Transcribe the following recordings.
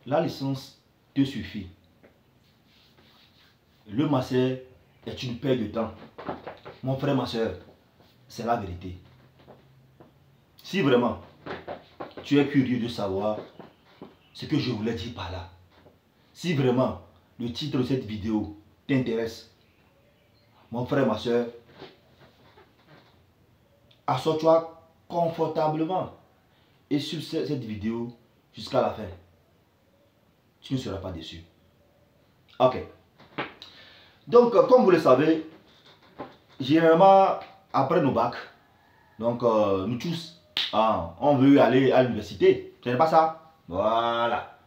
la licence te suffit. Le master est une perte de temps. Mon frère, ma soeur, c'est la vérité. Si vraiment tu es curieux de savoir ce que je voulais dire par là, si vraiment le titre de cette vidéo t'intéresse, mon frère, ma soeur, assois-toi confortablement et sur cette vidéo jusqu'à la fin. Tu ne seras pas déçu. Ok. Donc, comme vous le savez, généralement, après nos bacs, donc nous tous, on veut aller à l'université. Ce n'est pas ça? Voilà.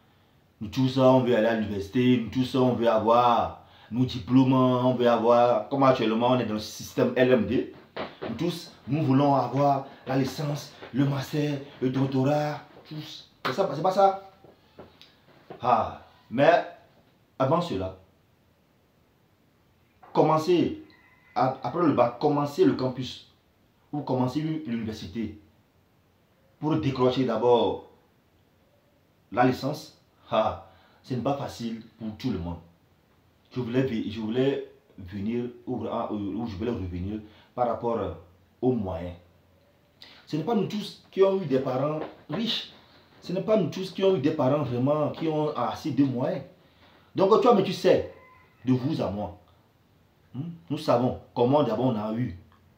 Nous tous, on veut aller à l'université. Nous tous, on veut avoir nos diplômes. On veut avoir, comme actuellement, on est dans le système LMD. Nous tous, nous voulons avoir la licence, le master, le doctorat, tous. C'est pas ça? Mais avant cela, commencez, après le bac, commencez le campus ou commencez l'université pour décrocher d'abord la licence. Ce n'est pas facile pour tout le monde. Je voulais venir ou je voulais revenir par rapport aux moyens. Ce n'est pas nous tous qui ont eu des parents riches. Ce n'est pas nous tous qui ont eu des parents vraiment qui ont assez de moyens. Donc toi, mais tu sais, de vous à moi, nous savons comment d'abord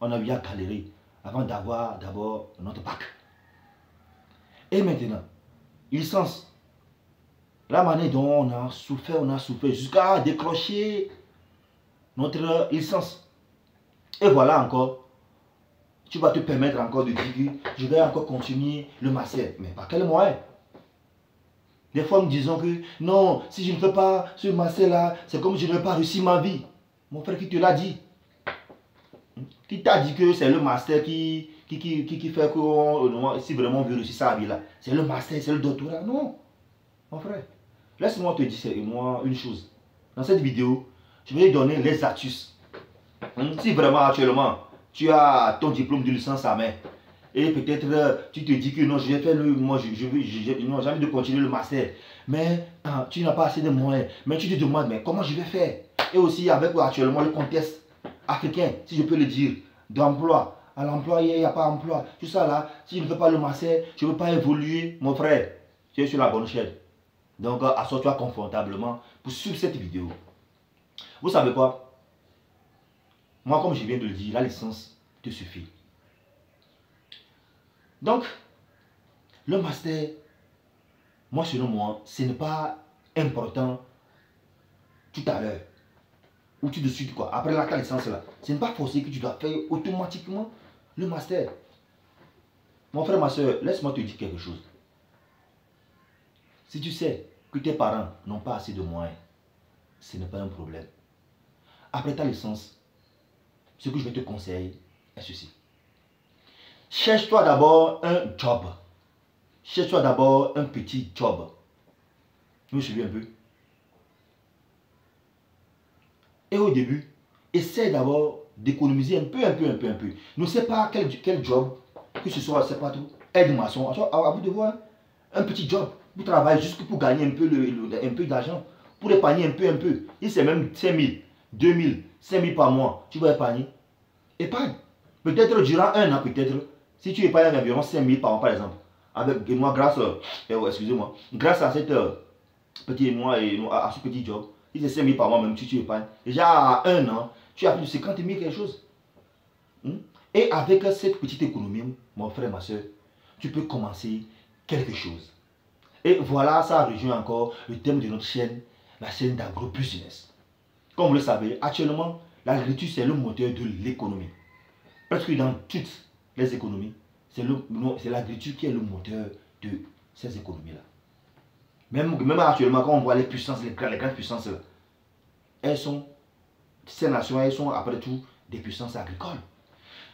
on a eu à galérer avant d'avoir d'abord notre bac. Et maintenant, licence, la manière dont on a souffert jusqu'à décrocher notre licence. Et voilà encore, tu vas te permettre encore de dire que je vais encore continuer le master. Mais par quel moyen? Des fois, nous disons que non, si je ne fais pas ce master-là, c'est comme si je n'aurais pas réussi ma vie. Mon frère, qui te l'a dit? Qui t'a dit que c'est le master qui fait que si vraiment on veut réussir sa vie là, c'est le master, c'est le doctorat? Non, mon frère. Laisse-moi te dire moi une chose. Dans cette vidéo, je vais te donner les astuces. Si vraiment actuellement, tu as ton diplôme de licence à main, et peut-être tu te dis que non, je vais faire j'ai envie de continuer le master. Mais tu n'as pas assez de moyens. Mais tu te demandes, mais comment je vais faire? Et aussi avec actuellement le contexte africain, si je peux le dire, d'emploi. À l'emploi, il n'y a pas d'emploi. Tout ça là, si je ne fais pas le master, je ne peux pas évoluer. Mon frère, tu es sur la bonne chaîne. Donc, assois-toi confortablement pour suivre cette vidéo. Vous savez quoi? Moi, comme je viens de le dire, la licence te suffit. Donc, le master, moi, selon moi, ce n'est pas important tout à l'heure. Ou tout de suite, quoi. Après ta licence, là. Ce n'est pas forcé que tu dois faire automatiquement le master. Mon frère, ma soeur, laisse-moi te dire quelque chose. Si tu sais que tes parents n'ont pas assez de moyens, ce n'est pas un problème. Après ta licence, ce que je vais te conseiller est ceci. Cherche-toi d'abord un job. Cherche-toi d'abord un petit job. Vous me suivez un peu? Et au début, essaie d'abord d'économiser un peu. Ne sais pas quel job, que ce soit, c'est pas tout, aide-maçon, à vous de voir un petit job. Vous travaillez juste pour gagner un peu d'argent, pour épargner un peu. Et c'est même 5 000, 2 000, 5 000 par mois, tu vas épargner. Épargne. Peut-être durant un an, peut-être, si tu épargnes environ 5 000 par mois, par exemple, avec moi, grâce à cette à ce petit job, si c'est 5 000 par mois, même si tu épargnes, déjà à un an, tu as plus de 50 000 quelque chose. Et avec cette petite économie, mon frère, ma soeur, tu peux commencer quelque chose. Et voilà, ça rejoint encore le thème de notre chaîne, la chaîne d'agro-business. Comme vous le savez, actuellement, l'agriculture, c'est le moteur de l'économie. Presque dans toutes les économies, c'est l'agriculture qui est le moteur de ces économies-là. Même actuellement, quand on voit les puissances, les grandes puissances, ces nations, elles sont après tout des puissances agricoles.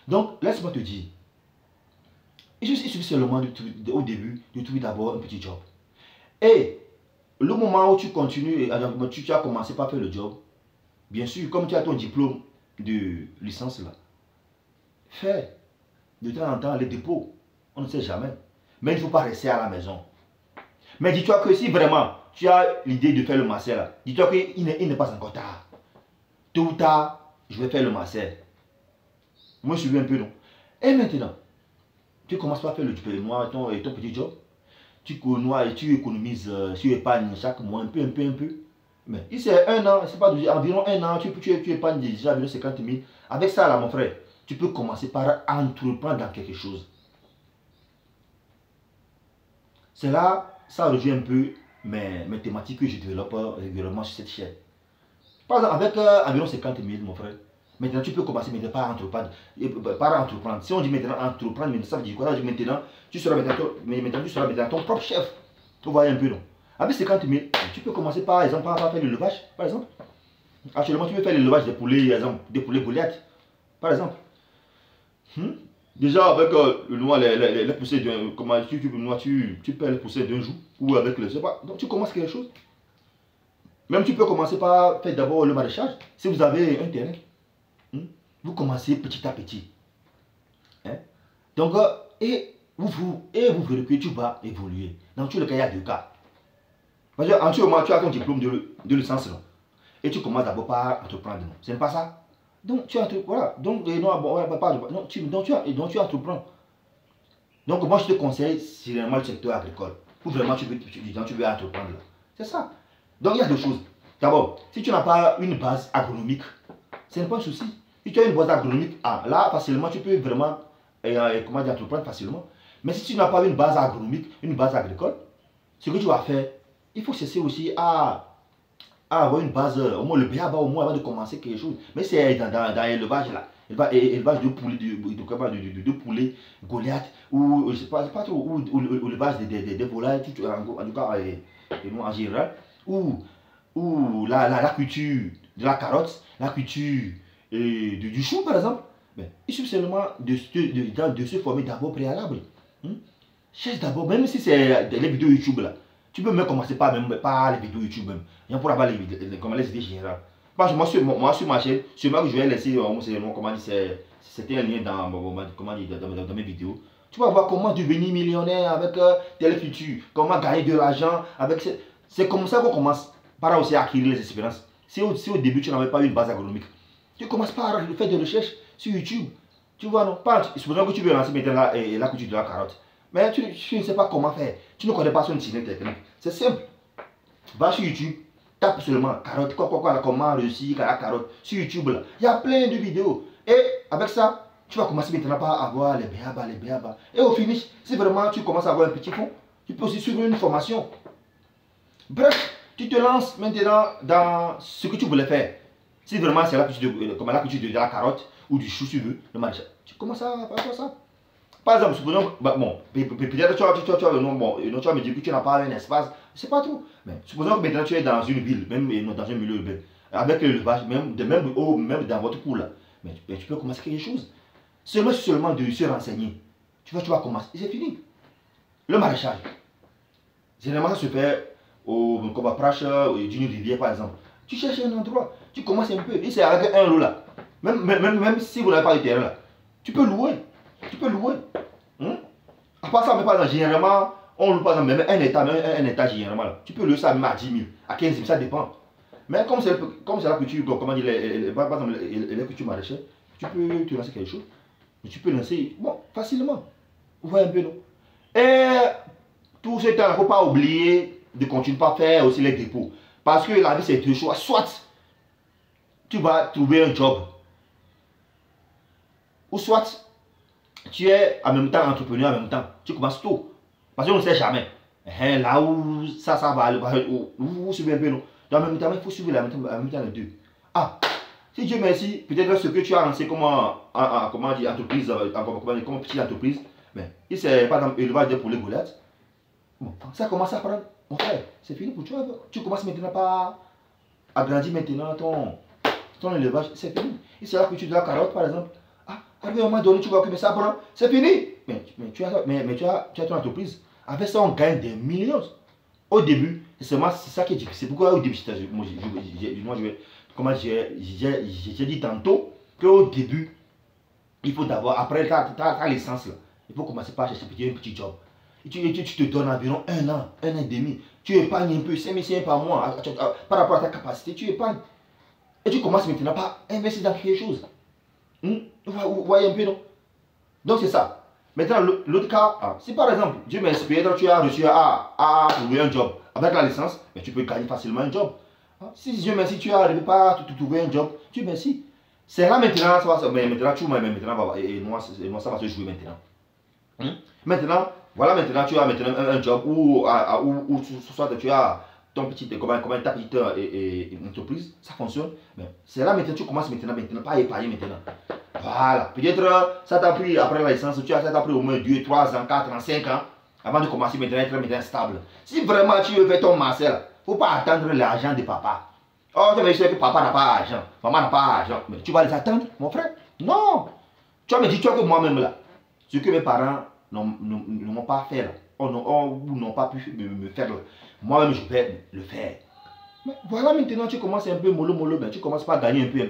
Donc, laisse-moi te dire, il suffit seulement au début de trouver d'abord un petit job. Et le moment où tu continues, tu as commencé par faire le job, bien sûr, comme tu as ton diplôme de licence là, fais de temps en temps les dépôts. On ne sait jamais. Mais il ne faut pas rester à la maison. Mais dis-toi que si vraiment tu as l'idée de faire le master là, dis-toi qu'il n'est pas encore tard. Tôt ou tard, je vais faire le master. Moi, je suis un peu non. Et maintenant, tu commences par faire le noir, ton petit job. Tu noies et tu économises, tu épargnes chaque mois un peu. Mais il c'est un an, c'est pas environ un an, tu épargnes déjà environ 50 000. Avec ça là, mon frère, tu peux commencer par entreprendre dans quelque chose. C'est là, ça rejoint un peu mes thématiques que je développe régulièrement sur cette chaîne. Par exemple, avec environ 50 000, mon frère, maintenant tu peux commencer maintenant par entreprendre. Si on dit maintenant entreprendre, ça veut dire quoi? Maintenant, tu seras maintenant ton propre chef. Tu vois un peu, non? Avec 50 000, tu peux commencer par exemple par faire l'élevage, par exemple. Actuellement, tu peux faire l'élevage des poulets, par exemple, des poulets goliaths, par exemple. Déjà, avec le noix, les poussées d'un. Comment tu peux les pousser d'un jour, ou avec le. Je sais pas. Donc, tu commences quelque chose. Même tu peux commencer par faire d'abord le maraîchage. Si vous avez un terrain, vous commencez petit à petit. Hein? Donc, et vous verrez que tu vas évoluer. Dans tous les cas, il y a deux cas. Parce qu'en ce moment, tu as ton diplôme de licence. Non? Et tu commences d'abord par entreprendre. Ce n'est pas ça. Donc, tu entreprends. Voilà. Donc, tu entreprends. Donc, moi, je te conseille, c'est vraiment le secteur agricole. Ou vraiment, tu veux entreprendre. C'est ça. Donc, il y a deux choses. D'abord, si tu n'as pas une base agronomique, ce n'est pas un souci. Si tu as une base agronomique, là, facilement, tu peux vraiment entreprendre facilement. Mais si tu n'as pas une base agronomique, une base agricole, ce que tu vas faire, il faut cesser aussi à avoir une base, au moins le béaba, au moins avant de commencer quelque chose. Mais c'est dans l'élevage là. Élevage de poulets, de poulets Goliath, ou je sais pas trop, ou élevage des volailles, en tout cas, en général, ou la culture de la carotte, la culture du chou par exemple. Mais il suffit seulement de se former d'abord préalable. Cherche d'abord, même si c'est les vidéos YouTube là. Tu peux même commencer par les vidéos YouTube même. Il y a pour avoir les idées générales. Parce que moi sur ma chaîne, sur moi que je vais laisser, c'était un lien dans mes vidéos. Tu vas voir comment devenir millionnaire avec telle culture, comment gagner de l'argent avec. C'est comme ça qu'on commence par aussi acquérir les expériences. Si au début tu n'avais pas une base agronomique, tu commences par faire des recherches sur YouTube. Tu vois, non? Supposons que tu veux lancer maintenant la culture de la carotte. Mais tu ne sais pas comment faire. Tu ne connais pas son itinéraire technique. C'est simple. Va sur YouTube, tape seulement carotte, comment réussir la carotte. Sur YouTube, là, il y a plein de vidéos. Et avec ça, tu vas commencer maintenant par avoir les béabas. Et au finish, si vraiment tu commences à avoir un petit fond, tu peux aussi suivre une formation. Bref, tu te lances maintenant dans ce que tu voulais faire. Si vraiment c'est la culture de la carotte ou du chou, tu veux, le maraîchage, tu commences à faire ça. Par exemple, supposons, peut-être tu as le nom, tu vas me dire que tu n'as pas un espace, c'est pas tout. Mais supposons que maintenant tu es dans une ville, même dans un milieu urbain, avec l'élevage, même dans votre cour là, mais tu peux commencer quelque chose. Seulement de se renseigner. Tu vas commencer, c'est fini. Le maraîchage, généralement ça se fait comme approche d'une rivière par exemple. Tu cherches un endroit, tu commences un peu, et c'est avec un lot là. Même si vous n'avez pas de terrain là, tu peux louer. Tu peux louer. À part ça, mais par exemple, généralement, on loue par exemple même un état généralement. Là. Tu peux louer ça même à 10 000, à 15 000, ça dépend. Mais comme c'est la culture, comment dire, par exemple, les cultures maraîchères, tu peux te lancer quelque chose. Mais tu peux lancer, facilement. Vous voyez un peu, non? Et tout ce temps, il ne faut pas oublier de continuer à faire aussi les dépôts. Parce que la vie, c'est deux choix. Soit tu vas trouver un job, ou soit tu es en même temps entrepreneur en même temps. Tu commences tôt. Parce qu'on ne sait jamais. Là où ça va aller, vous suivez un peu, non? Dans le même temps, il faut suivre en même temps les deux. Si Dieu merci, peut-être ce que tu as lancé comme entreprise, comme petite entreprise, mais si c'est par exemple élevage de poulets Goliath, ça commence à prendre. Mon frère, c'est fini pour toi. Tu commences maintenant par agrandir maintenant ton élevage, c'est fini. Et c'est là que tu dois la carotte par exemple. À un moment donné, tu vois que ça prend, c'est fini. Mais tu as ton entreprise. Avec ça, on gagne des millions. Au début, c'est ça qui est difficile. C'est pourquoi au début, j'ai dit tantôt qu'au début, il faut d'abord, après ta licence, là, il faut commencer par chercher un petit job. Et tu te donnes environ un an et demi. Tu épargnes un peu, 5 000 par mois, par rapport à ta capacité, tu épargnes. Et tu commences maintenant par investir dans quelque chose. Vous voyez un peu, non? Donc c'est ça. Maintenant, l'autre cas, si par exemple, Dieu merci, peut-être tu as réussi à trouver un job avec la licence, mais tu peux gagner facilement un job. Si Dieu merci, tu n'arrives pas à trouver un job, Dieu merci. C'est là maintenant, mais maintenant, tu maintenant, et moi, ça va se jouer maintenant. Maintenant, voilà, maintenant, tu as maintenant un job où soit tu as ton petit, comment ta petite entreprise, ça fonctionne. C'est là maintenant, tu commences maintenant pas à épargner maintenant. Voilà, peut-être ça t'a pris après la licence, ça t'a pris au moins 2, 3 ans, 4 ans, 5 ans avant de commencer maintenant à être maintenant stable. Si vraiment tu veux faire ton Marcel, il ne faut pas attendre l'argent de papa. Oh, tu vas me dire que papa n'a pas d'argent, maman n'a pas d'argent, mais tu vas les attendre, mon frère? Non. Tu vas me dire, que moi-même là, ce que mes parents ne m'ont pas fait là, ou n'ont pas pu me faire là, moi-même je vais le faire. Mais voilà, maintenant tu commences un peu mollo, mais tu commences pas à gagner un peu.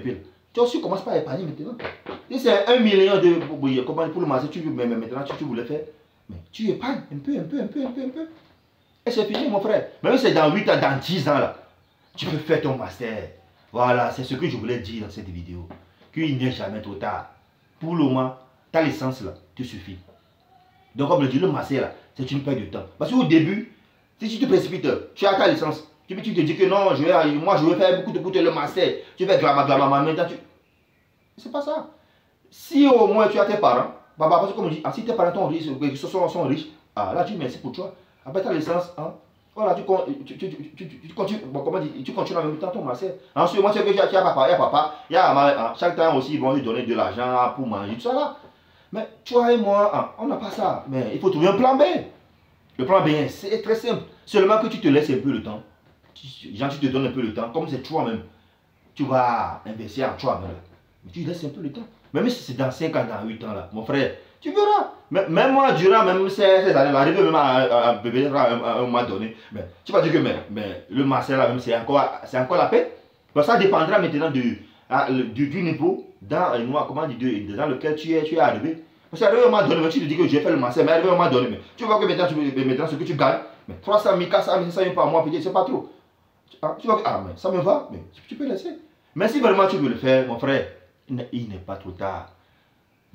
Tu aussi commences pas à épargner maintenant. Si c'est 1 million pour le marché, tu veux, mais maintenant tu voulais faire, mais tu épargnes un peu. Et c'est fini, mon frère. Même si c'est dans 8 ans, dans 10 ans là, tu peux faire ton master. Voilà, c'est ce que je voulais dire dans cette vidéo. Qu'il n'est jamais trop tard. Pour le moment, ta licence là, te suffit. Donc comme je dis, le master là, c'est une perte de temps. Parce qu'au début, si tu te précipites, tu as ta licence. Tu te dis que non, moi je vais faire beaucoup de le master. Tu fais glama, maintenant tu... C'est pas ça. Si au moins tu as tes parents, parce que comme je dis, si tes parents sont riches, là tu merci pour toi. Après ta licence, voilà, tu continues en même temps ton master. Ensuite, moi, tu sais que il y a papa, chaque temps aussi, ils vont lui donner de l'argent pour manger, tout ça là. Mais toi et moi, on n'a pas ça. Mais il faut trouver un plan B. Le plan B, c'est très simple. Seulement que tu te laisses un peu le temps. Tu te donnes un peu le temps, comme c'est toi-même. Tu vas investir en toi-même. Mais tu laisses un peu le temps. Même si c'est dans 5 ans, dans 8 ans là, mon frère, tu verras. Même moi, durant même ces années, arriver même à un moment donné, mais tu vas dire que mais le master là, même c'est encore la paix. Donc ça dépendra maintenant du niveau dans lequel tu es arrivé. Parce qu'à un moment donné, tu te dis que je vais faire le master, mais à un moment donné, tu vois que maintenant ce que tu gagnes, mais 300 000, 400 000, 500 000 par mois, peut-être c'est pas trop. Tu vois que mais ça me va, mais tu peux laisser. Mais si vraiment tu veux le faire, mon frère, il n'est pas trop tard.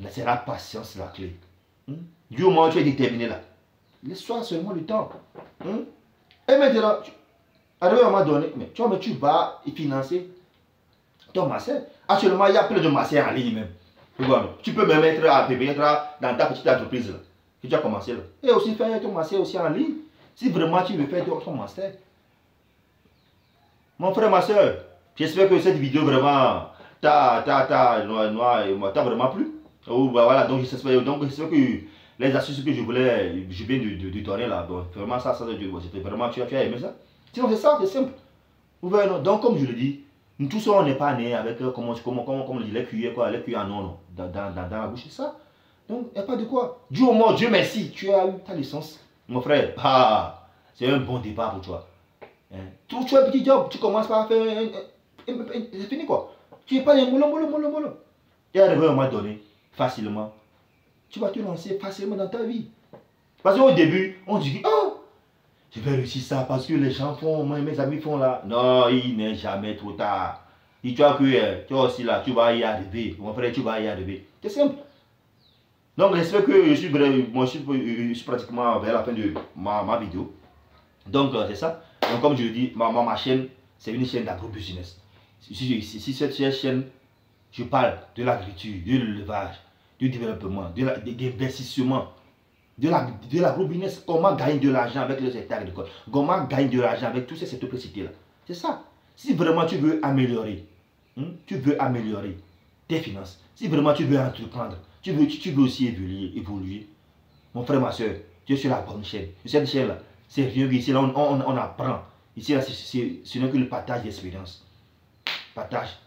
C'est la patience la clé. Du moment où tu es déterminé là, laisse-toi seulement le temps. Et maintenant, à un moment donné, tu vas financer ton master. Actuellement, il y a plein de masters en ligne même. Tu peux me mettre dans ta petite entreprise là, que tu as commencé là. Et aussi faire ton master aussi en ligne. Si vraiment tu veux faire ton master. Mon frère, ma soeur, j'espère que cette vidéo vraiment t'a vraiment plu. Voilà, donc j'espère que les astuces que je viens de donner là, donc vraiment c'était vraiment, tu as aimé ça. Sinon c'est ça, c'est simple. Vous voyez, non? Donc comme je le dis, nous tous on n'est pas nés avec, comme on dit, les cuillères non, dans la bouche, c'est ça. Donc il n'y a pas de quoi. Du moment, Dieu merci, tu as eu ta licence, mon frère, c'est un bon départ pour toi. Tu as un petit job, tu commences par faire c'est fini quoi. Tu n'es pas un mollo. Et arrivé à un moment donné, facilement, tu vas te lancer facilement dans ta vie. Parce qu'au début, on dit, oh, je vais réussir ça parce que les gens font, mes amis font là. Non, il n'est jamais trop tard. Dis-toi que toi aussi là, tu vas y arriver. Mon frère, tu vas y arriver. C'est simple. Donc j'espère que je suis pratiquement vers la fin de ma vidéo. Donc c'est ça. Donc comme je le dis, ma chaîne, c'est une chaîne d'agro-business. Si cette chaîne, je parle de l'agriculture, de l'élevage, du développement, de l'investissement, de l'agro-business, comment gagner de l'argent avec le secteur agricole, comment gagner de l'argent avec tous ces secteurs précités là. C'est ça. Si vraiment tu veux améliorer tes finances, si vraiment tu veux entreprendre, tu veux aussi évoluer, mon frère, ma soeur, tu es sur la bonne chaîne. Sur cette chaîne là, c'est rien ici là on apprend. Ici là, ce n'est que le partage d'expérience. Partage.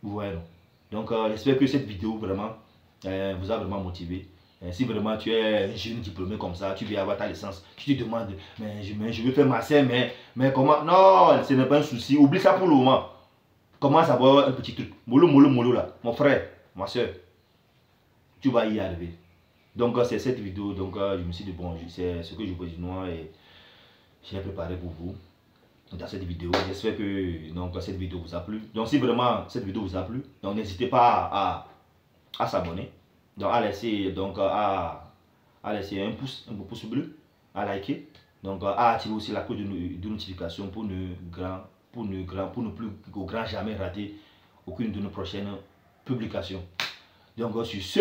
Vous voyez, non? Donc j'espère que cette vidéo vraiment vous a vraiment motivé. Si vraiment tu es un jeune diplômé comme ça, tu veux avoir ta licence, tu te demandes, mais je veux faire ma scène, mais comment? Non, ce n'est pas un souci. Oublie ça pour le moment. Commence à avoir un petit truc. Mollo là. Mon frère, ma soeur, tu vas y arriver. Donc c'est cette vidéo, donc je me suis dit, bon, c'est ce que je veux dire, moi, et j'ai préparé pour vous dans cette vidéo. J'espère que donc, cette vidéo vous a plu. Donc si vraiment cette vidéo vous a plu, donc n'hésitez pas à s'abonner, donc à laisser laisser un pouce bleu, à liker, donc à activer aussi la cloche de notification pour ne plus au grand jamais rater aucune de nos prochaines publications. Donc sur ce,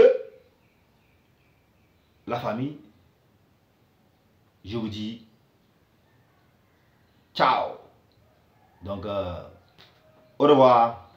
la famille, je vous dis ciao. Donc au revoir.